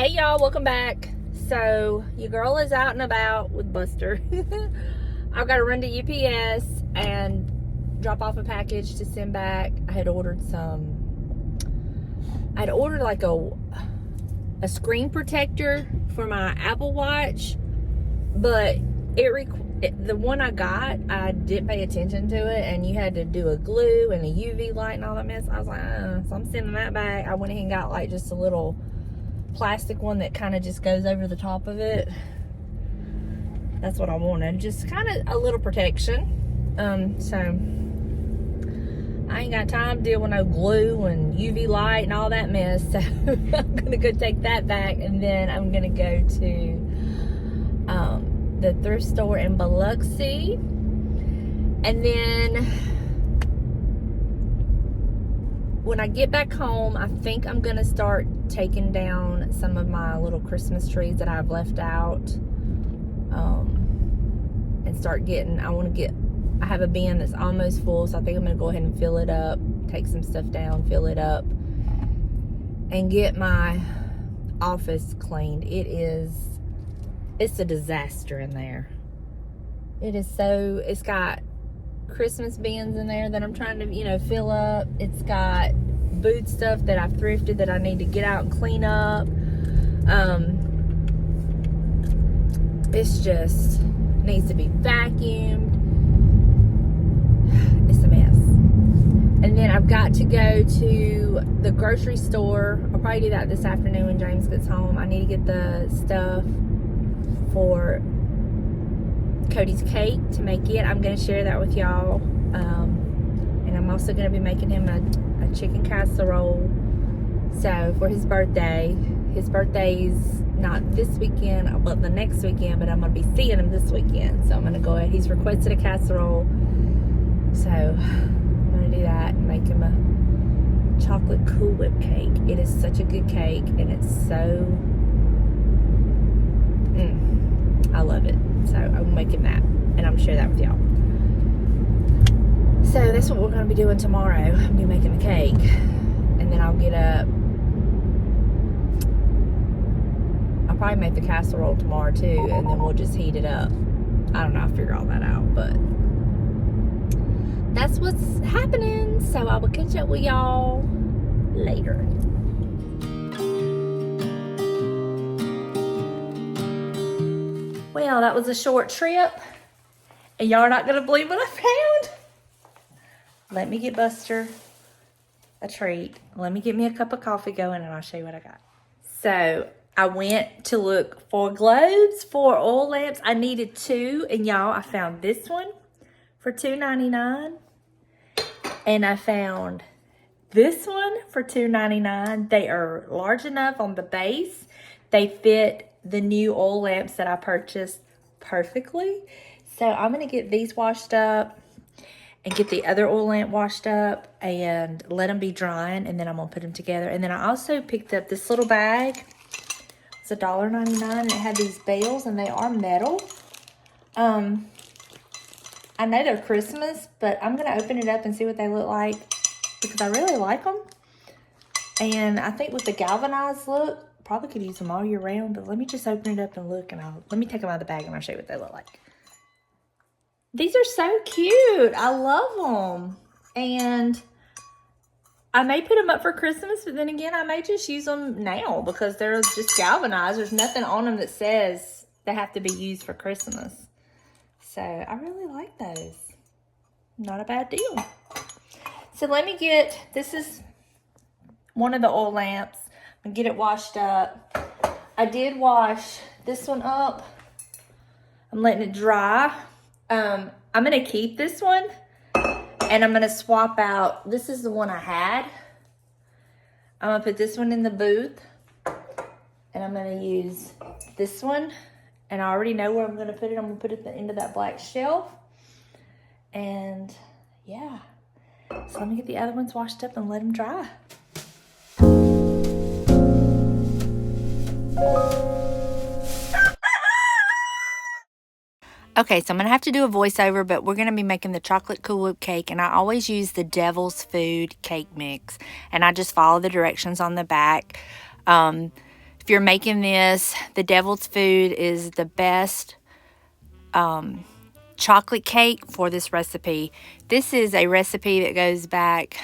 Hey y'all, welcome back. So your girl is out and about with Buster. I've got to run to UPS and drop off a package to send back. I had ordered like a screen protector for my Apple Watch, but the one I got, I didn't pay attention to it, and you had to do a glue and a UV light and all that mess. I was like, so I'm sending that back. I went ahead and got like just a little plastic one that kind of just goes over the top of it. That's what I wanted, just kind of a little protection. So I ain't got time to deal with no glue and UV light and all that mess. So I'm gonna go take that back, and then I'm gonna go to the thrift store in Biloxi, and then when I get back home, I think I'm gonna start taking down some of my little Christmas trees that I've left out, and start getting, I have a bin that's almost full, so I think I'm gonna go ahead and fill it up, take some stuff down, fill it up, and get my office cleaned. It's a disaster in there. It's got Christmas bins in there that I'm trying to, fill up. It's got boot stuff that I've thrifted that I need to get out and clean up. It's just needs to be vacuumed. It's a mess. And then I've got to go to the grocery store. I'll probably do that this afternoon when James gets home. I need to get the stuff for Cody's cake to make it. I'm going to share that with y'all. And I'm also going to be making him a chicken casserole. So for his birthday. His birthday's not this weekend, but the next weekend, but I'm going to be seeing him this weekend. So I'm going to go ahead. He's requested a casserole. So I'm going to do that and make him a chocolate Coolwhip cake. It is such a good cake, and it's so... I love it. So I'm making that, and I'm gonna share that with y'all. So that's what we're gonna be doing tomorrow. I'm gonna be making the cake, and then I'll get up. I'll probably make the casserole tomorrow too, and then we'll just heat it up. I don't know, I'll figure all that out, but that's what's happening. So I will catch up with y'all later. Well, that was a short trip, and y'all are not going to believe what I found. Let me get Buster a treat. Let me get me a cup of coffee going, and I'll show you what I got. So I went to look for globes for oil lamps. I needed 2, and y'all, I found this one for $2.99, and I found this one for $2.99. They are large enough on the base. They fit the new oil lamps that I purchased perfectly. So I'm going to get these washed up and get the other oil lamp washed up and let them be drying, and then I'm going to put them together. And then I also picked up this little bag. It's $1.99, and it had these bells, and they are metal. I know they're Christmas, but I'm going to open it up and see what they look like because I really like them. And I think with the galvanized look, probably could use them all year round, but let me just open it up and look, and let me take them out of the bag and I'll show you what they look like. These are so cute. I love them. And I may put them up for Christmas, but then again, I may just use them now because they're just galvanized. There's nothing on them that says they have to be used for Christmas. So I really like those. Not a bad deal. So let me this is one of the oil lamps. And get it washed up. I did wash this one up. I'm letting it dry. I'm going to keep this one, and I'm going to swap out. This is the one I had. I'm going to put this one in the booth, and I'm going to use this one, and I already know where I'm going to put it. I'm going to put it into that black shelf, and yeah. So let me get the other ones washed up and let them dry. Okay, so I'm going to have to do a voiceover, but we're going to be making the chocolate Coolwhip cake, and I always use the Devil's Food cake mix, and I just follow the directions on the back. If you're making this, the devil's food is the best chocolate cake for this recipe. This is a recipe that goes back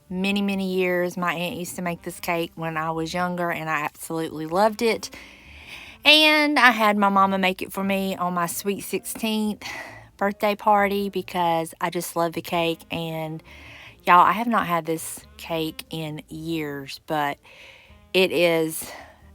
many, many years. My aunt used to make this cake when I was younger, and I absolutely loved it. And I had my mama make it for me on my sweet 16th birthday party because I just love the cake. And y'all, I have not had this cake in years, but it is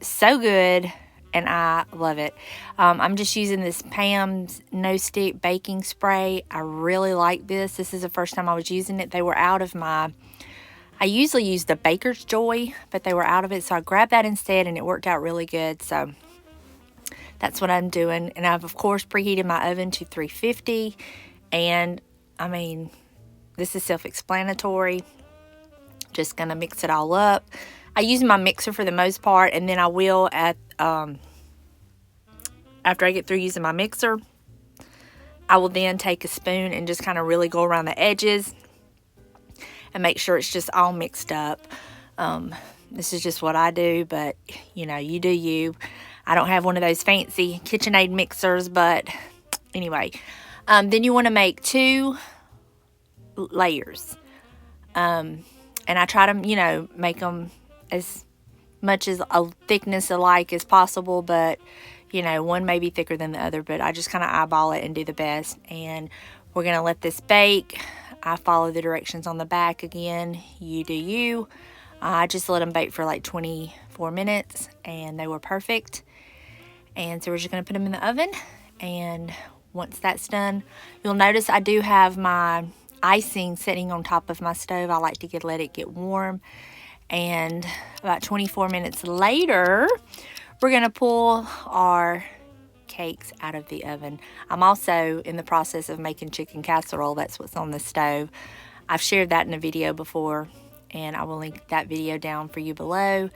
so good and I love it. I'm just using this Pam's No Stick baking spray. I really like this. This is the first time I was using it. They were out of my, I usually use the Baker's Joy, but they were out of it. So I grabbed that instead and it worked out really good. So that's what I'm doing. And I've, of course, preheated my oven to 350. And, I mean, this is self-explanatory. Just going to mix it all up. I use my mixer for the most part. And then I will, after I get through using my mixer, I will then take a spoon and just kind of really go around the edges and make sure it's just all mixed up. This is just what I do, but, you know, you do you. I don't have one of those fancy KitchenAid mixers, but anyway. Then you want to make 2 layers. And I try to, you know, make them as much as a thickness alike as possible, but, you know, one may be thicker than the other, but I just kind of eyeball it and do the best. And we're going to let this bake. I follow the directions on the back again. You do you. I just let them bake for like 24 minutes, and they were perfect. And so we're just going to put them in the oven, and once that's done, you'll notice I do have my icing sitting on top of my stove. I like to let it get warm. And about 24 minutes later, we're going to pull our cakes out of the oven. I'm also in the process of making chicken casserole. That's what's on the stove. I've shared that in a video before, and I will link that video down for you below.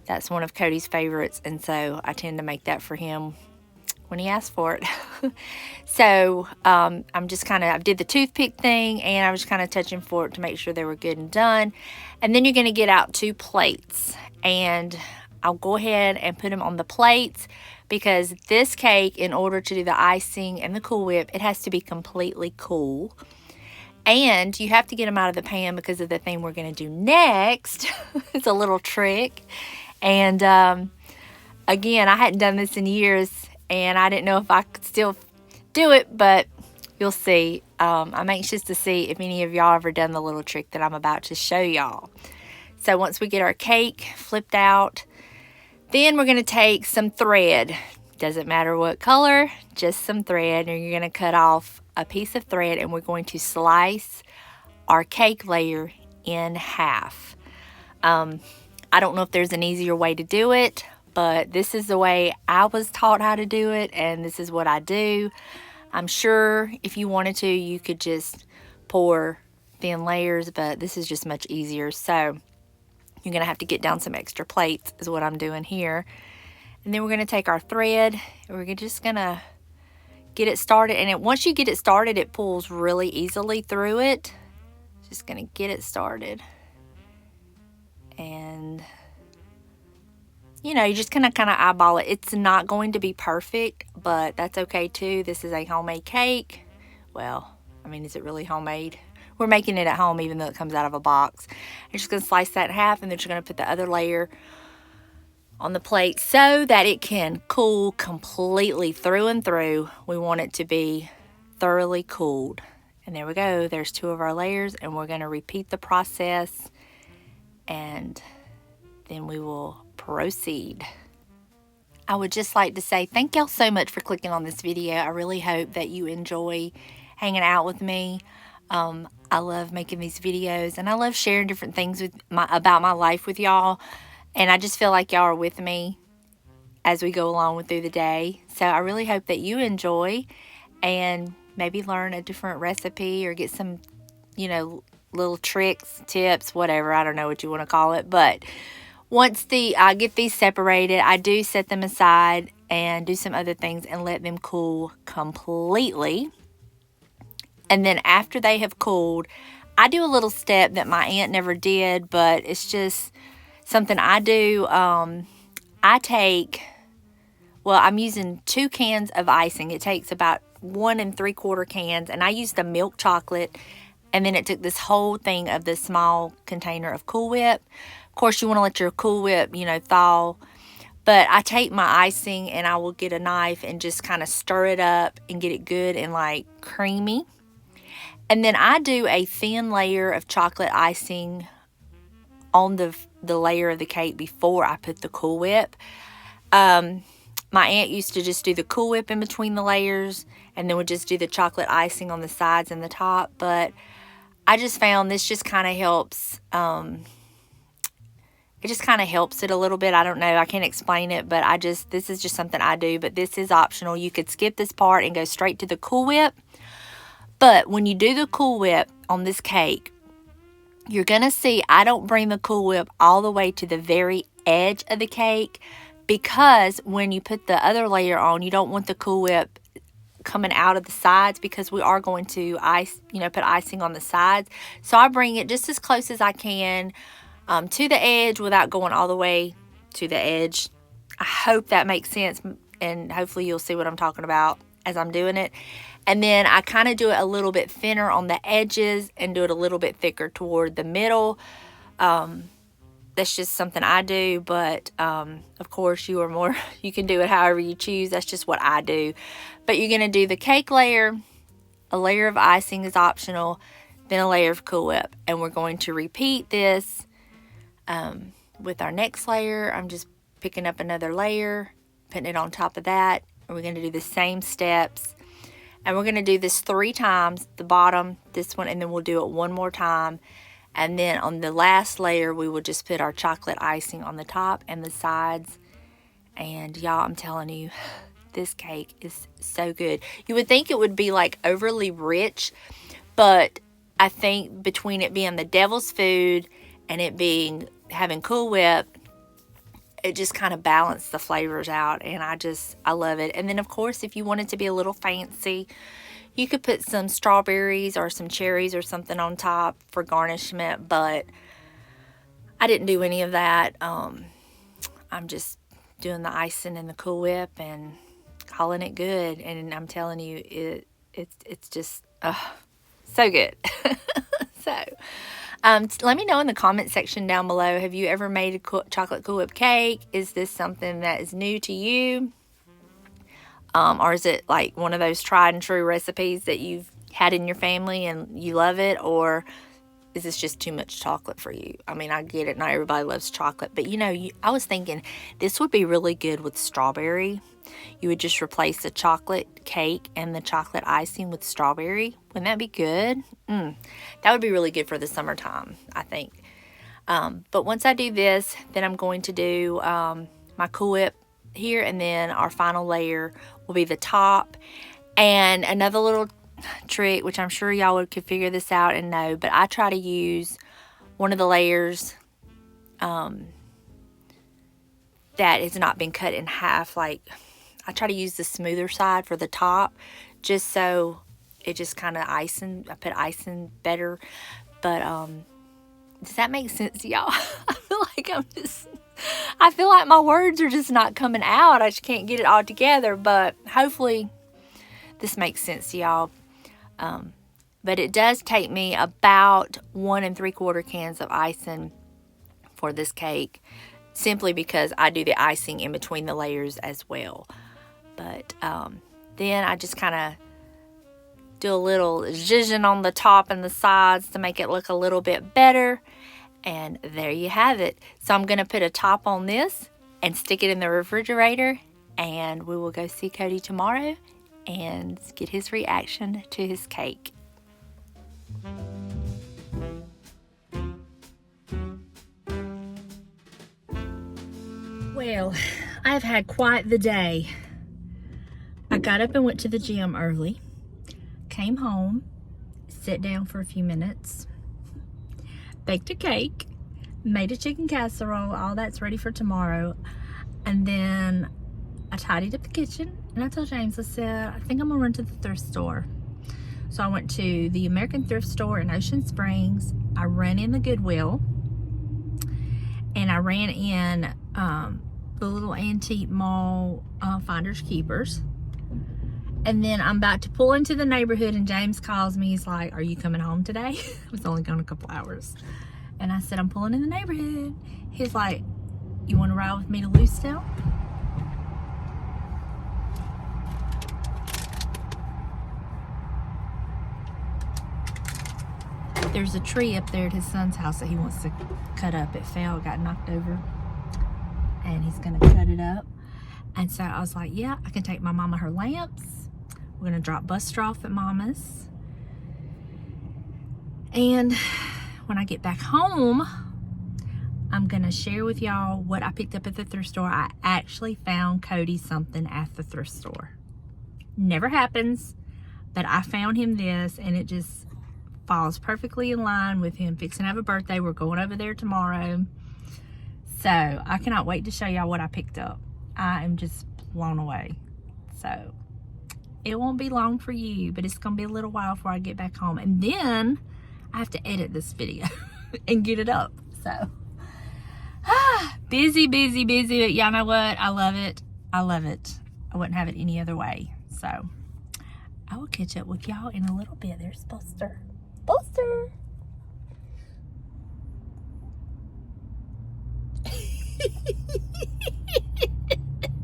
That's one of Cody's favorites, and so I tend to make that for him when he asks for it. So I'm just kind of, I did the toothpick thing, and I was kind of touching for it to make sure they were good and done. And then you're going to get out 2 plates, and I'll go ahead and put them on the plates, because this cake, in order to do the icing and the Cool Whip, it has to be completely cool. And you have to get them out of the pan because of the thing we're going to do next. It's a little trick. And again, I hadn't done this in years, and I didn't know if I could still do it, but you'll see. I'm anxious to see if any of y'all ever done the little trick that I'm about to show y'all. So once we get our cake flipped out, then we're going to take some thread. Doesn't matter what color, just some thread, and you're going to cut off a piece of thread, and we're going to slice our cake layer in half. I don't know if there's an easier way to do it, but this is the way I was taught how to do it, and this is what I do. I'm sure if you wanted to, you could just pour thin layers, but this is just much easier. So you're going to have to get down some extra plates is what I'm doing here. And then we're going to take our thread, and we're just going to get it started. And once you get it started, it pulls really easily through it. Just going to get it started. And, you know, you're just going to kind of eyeball it. It's not going to be perfect, but that's okay too. This is a homemade cake. Well, I mean, is it really homemade? We're making it at home even though it comes out of a box. You're just going to slice that in half, and then you're going to put the other layer on the plate so that it can cool completely through and through. We want it to be thoroughly cooled. And there we go. There's 2 of our layers, and we're going to repeat the process, and then we will proceed. I would just like to say thank y'all so much for clicking on this video. I really hope that you enjoy hanging out with me. I love making these videos, and I love sharing different things about my life with y'all. And I just feel like y'all are with me as we go along through the day. So I really hope that you enjoy and maybe learn a different recipe or get some, you know, little tricks, tips, whatever. I don't know what you want to call it. But once I get these separated, I do set them aside and do some other things and let them cool completely. And then after they have cooled, I do a little step that my aunt never did, but it's just something I do. I I take, well, I'm using 2 cans of icing. It takes about 1 3/4 cans, and I used the milk chocolate, and then it took this whole thing of this small container of Cool Whip. Of course, you want to let your Cool Whip, you know, thaw. But I take my icing and I will get a knife and just kind of stir it up and get it good and like creamy. And then I do a thin layer of chocolate icing on the layer of the cake before I put the Cool Whip. My aunt used to just do the Cool Whip in between the layers and then would just do the chocolate icing on the sides and the top. But I just found this just kind of helps, it just kind of helps it a little bit. I don't know, I can't explain it, but this is just something I do, but this is optional. You could skip this part and go straight to the Cool Whip. But when you do the Cool Whip on this cake, you're going to see I don't bring the Cool Whip all the way to the very edge of the cake, because when you put the other layer on, you don't want the Cool Whip coming out of the sides, because we are going to put icing on the sides. So I bring it just as close as I can to the edge without going all the way to the edge. I hope that makes sense, and hopefully you'll see what I'm talking about as I'm doing it. And then I kind of do it a little bit thinner on the edges and do it a little bit thicker toward the middle. That's just something I do, but of course you can do it however you choose. That's just what I do. But you're going to do the cake layer, a layer of icing is optional, then a layer of Cool Whip. And we're going to repeat this with our next layer. I'm just picking up another layer, putting it on top of that. And we're going to do the same steps. And we're going to do this 3 times, the bottom, this one, and then we'll do it one more time. And then on the last layer, we will just put our chocolate icing on the top and the sides. And y'all, I'm telling you, this cake is so good. You would think it would be like overly rich, but I think between it being the devil's food and it having Cool Whip, it just kind of balanced the flavors out, and I love it. And then of course, if you want it to be a little fancy, you could put some strawberries or some cherries or something on top for garnishment, but I didn't do any of that. I'm just doing the icing and the Cool Whip and calling it good. And I'm telling you, it's just so good. So let me know in the comment section down below, have you ever made a chocolate Cool Whip cake? Is this something that is new to you? Or is it like one of those tried and true recipes that you've had in your family and you love it? Or is this just too much chocolate for you? I mean, I get it. Not everybody loves chocolate. But, I was thinking this would be really good with strawberry. You would just replace the chocolate cake and the chocolate icing with strawberry. Wouldn't that be good? That would be really good for the summertime, I think. But once I do this, then I'm going to do my Cool Whip here, and then our final layer will be the top. And another little trick, which I'm sure y'all could figure this out and know, but I try to use one of the layers that has not been cut in half. Like, I try to use the smoother side for the top, just so it just kind of I put icing better. But does that make sense, y'all? I feel like my words are just not coming out. I just can't get it all together, but hopefully this makes sense to y'all. But it does take me about 1 3/4 cans of icing for this cake, simply because I do the icing in between the layers as well. But then I just kind of do a little zhuzhing on the top and the sides to make it look a little bit better. And there you have it. So I'm going to put a top on this and stick it in the refrigerator. And we will go see Cody tomorrow and get his reaction to his cake. Well, I've had quite the day. I got up and went to the gym early. Came home, sat down for a few minutes, baked a cake, made a chicken casserole. All that's ready for tomorrow. And then I tidied up the kitchen, and I told James, I said, I think I'm gonna run to the thrift store. So I went to the American Thrift Store in Ocean Springs. I ran in the Goodwill, and I ran in the little antique mall finders keepers. And then I'm about to pull into the neighborhood and James calls me. He's like, are you coming home today? I was only gone a couple hours. And I said, I'm pulling in the neighborhood. He's like, you want to ride with me to Lucedale? There's a tree up there at his son's house that he wants to cut up. It fell, got knocked over. And he's gonna cut it up. And so I was like, yeah, I can take my mama her lamps. We're gonna drop Buster off at mama's. And when I get back home, I'm gonna share with y'all what I picked up at the thrift store. I actually found Cody something at the thrift store. Never happens, but I found him this, and it just falls perfectly in line with him fixing to have a birthday. We're going over there tomorrow. So I cannot wait to show y'all what I picked up. I am just blown away. So it won't be long for you, but it's gonna be a little while before I get back home. And then I have to edit this video and get it up. So busy, busy, busy, but y'all know what? I love it. I love it. I wouldn't have it any other way. So I will catch up with y'all in a little bit. There's Buster. Buster!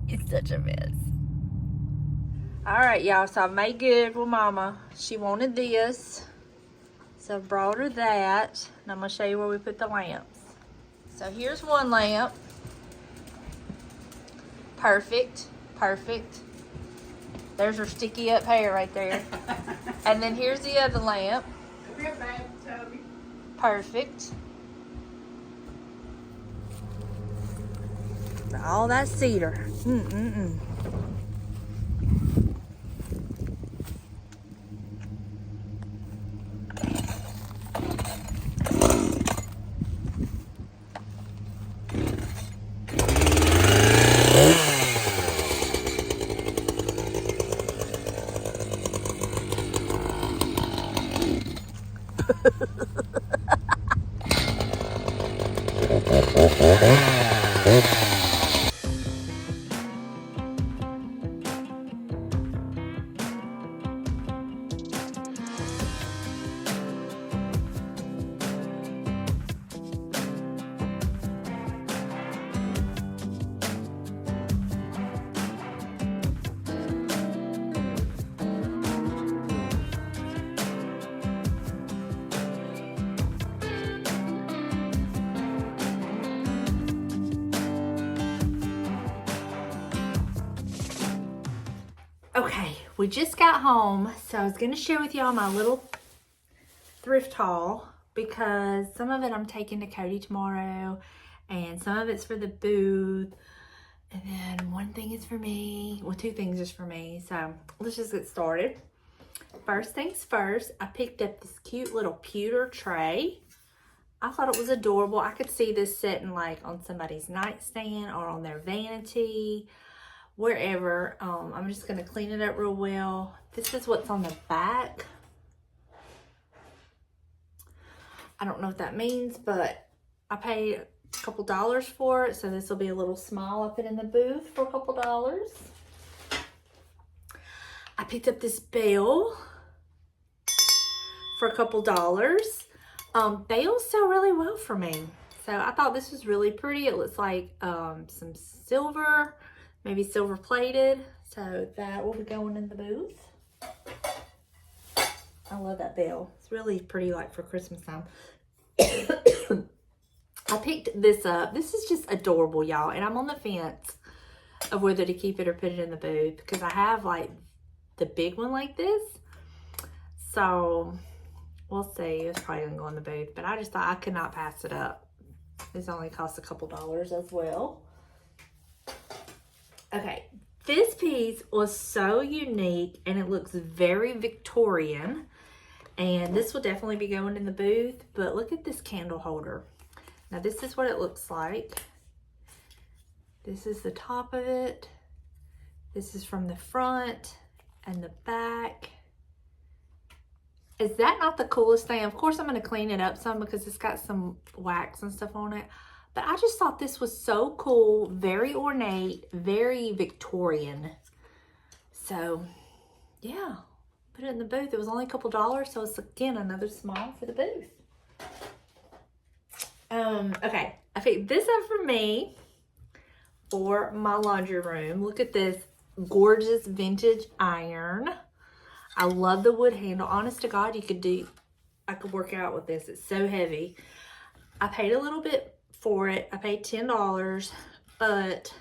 It's such a mess. Alright, y'all, so I made good with mama. She wanted this, so I brought her that, and I'm going to show you where we put the lamps. So here's one lamp. Perfect, perfect. There's her sticky up hair right there. And then here's the other lamp. Perfect. All that cedar. Okay, we just got home, so I was going to share with y'all my little thrift haul because some of it I'm taking to Cody tomorrow and some of it's for the booth, and then one thing is for me. Well, two things is for me, so let's just get started. First things first, I picked up this cute little pewter tray. I thought it was adorable. I could see this sitting like on somebody's nightstand or on their vanity, wherever. I'm just going to clean it up real well. This is what's on the back. I don't know what that means, but I paid a couple dollars for it, so this will be a little small. I put in the booth for a couple dollars. I picked up this bell for a couple dollars. Bells sell really well for me, so I thought this was really pretty. It looks like some silver, maybe silver plated, so that will be going in the booth. I love that bell. It's really pretty, like for Christmas time. I picked this up. This is just adorable, y'all, and I'm on the fence of whether to keep it or put it in the booth because I have like the big one like this, so we'll see. It's probably gonna go in the booth, but I just thought I could not pass it up. This only costs a couple dollars as well. Okay, this piece was so unique and it looks very Victorian, and this will definitely be going in the booth. But look at this candle holder. Now this is what it looks like. This is the top of it. This is from the front and the back. Is that not the coolest thing? Of course I'm going to clean it up some because it's got some wax and stuff on it, But I just thought this was so cool, very ornate, very Victorian. So, yeah, put it in the booth. It was only a couple dollars, so it's, again, another small for the booth. Okay, I picked this up for me for my laundry room. Look at this gorgeous vintage iron. I love the wood handle. Honest to God, I could work out with this. It's so heavy. I paid a little bit for it. I paid $10, but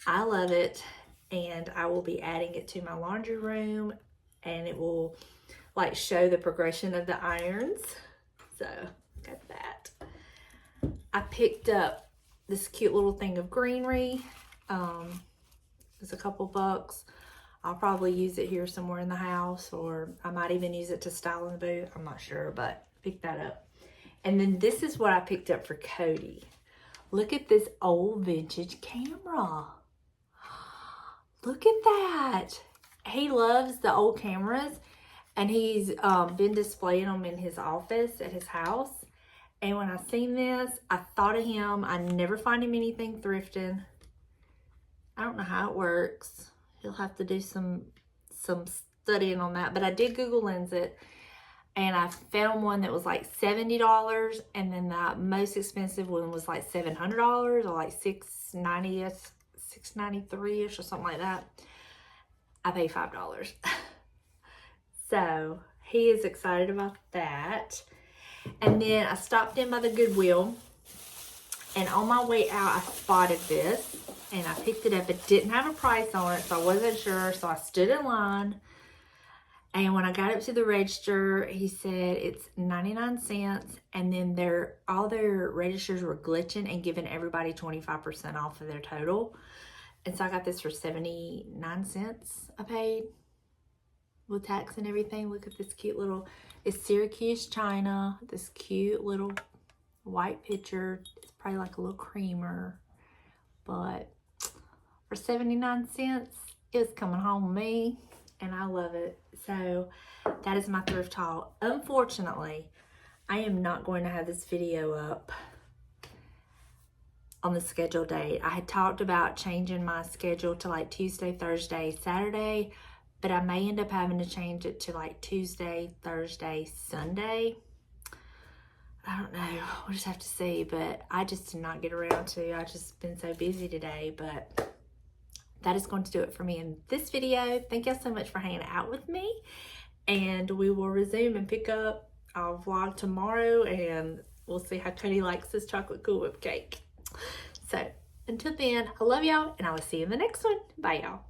I love it, and I will be adding it to my laundry room, and it will like show the progression of the irons. So got that. I picked up this cute little thing of greenery. It's a couple bucks. I'll probably use it here somewhere in the house, or I might even use it to style in the booth. I'm not sure, but pick that up. And then this is what I picked up for Cody. Look at this old vintage camera. Look at that. He loves the old cameras, and he's been displaying them in his office at his house. And when I seen this, I thought of him. I never find him anything thrifting. I don't know how it works. He'll have to do some studying on that. But I did Google Lens it, and I found one that was like $70, and then the most expensive one was like $700, or like $690, $693-ish or something like that. I paid $5. So he is excited about that. And then I stopped in by the Goodwill, and on my way out I spotted this, and I picked it up. It didn't have a price on it, so I wasn't sure, so I stood in line. And when I got up to the register, he said it's 99 cents, and then all their registers were glitching and giving everybody 25% off of their total. And so I got this for 79 cents I paid with tax and everything. Look at this cute little, it's Syracuse China, this cute little white pitcher. It's probably like a little creamer, but for 79 cents, it was coming home with me, and I love it. So that is my thrift haul. Unfortunately, I am not going to have this video up on the scheduled date. I had talked about changing my schedule to like Tuesday, Thursday, Saturday, but I may end up having to change it to like Tuesday, Thursday, Sunday. I don't know. We'll just have to see, but I just did not get around to. I've just been so busy today, but that is going to do it for me in this video. Thank y'all so much for hanging out with me, and we will resume and pick up our vlog tomorrow, and we'll see how Cody likes this chocolate Cool Whip cake. So until then, I love y'all, and I will see you in the next one. Bye, y'all.